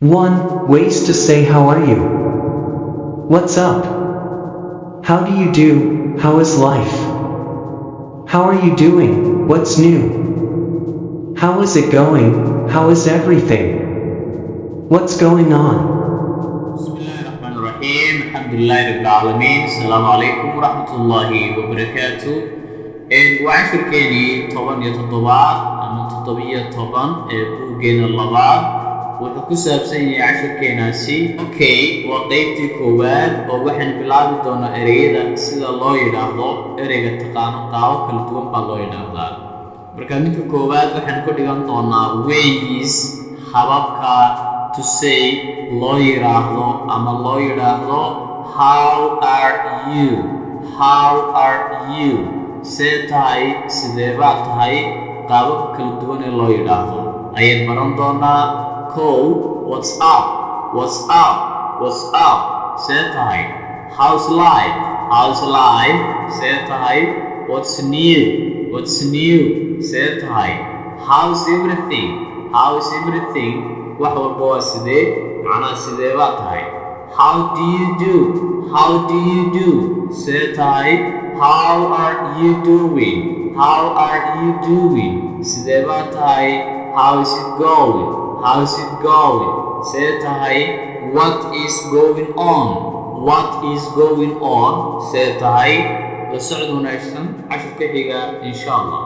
1. Ways to say how are you? What's up? How do you do? How is life? How are you doing? What's new? How is it going? How is everything? What's going on? Bismillahirrahmanirrahim. Alhamdulillahi Rabbil Alamin. Assalamu alaikum warahmatullahi wabarakatuh. وعشركيني طبعا يتطبعات أما تطبية طبعا بوجين اللبعض وحكوسة بسنة عشركينا سي أوكي وقيبتي كوباد ووحن بلاد دونا إريدا سيدا الله يدهضو إريدا تقانو قاو كالتوان بالله يدهضا بركامينك كوباد وحن كوديغان دونا ways Hababka to say الله يدهضو أما الله يدهضو how are you how are you see tahay sidee baa tahay qaabab kala duwan ee loo yiraahdo ayaan baran doonaa what's up see tahay how's life see tahay what's new see tahay how's everything wax walba waa sidee macnaha sidee baa tahay how do you do see tahay how are you doing sidee baa tahay how is it going see tahay what is going on see tahay la socod wanaagsan cashirka xiga insha Allah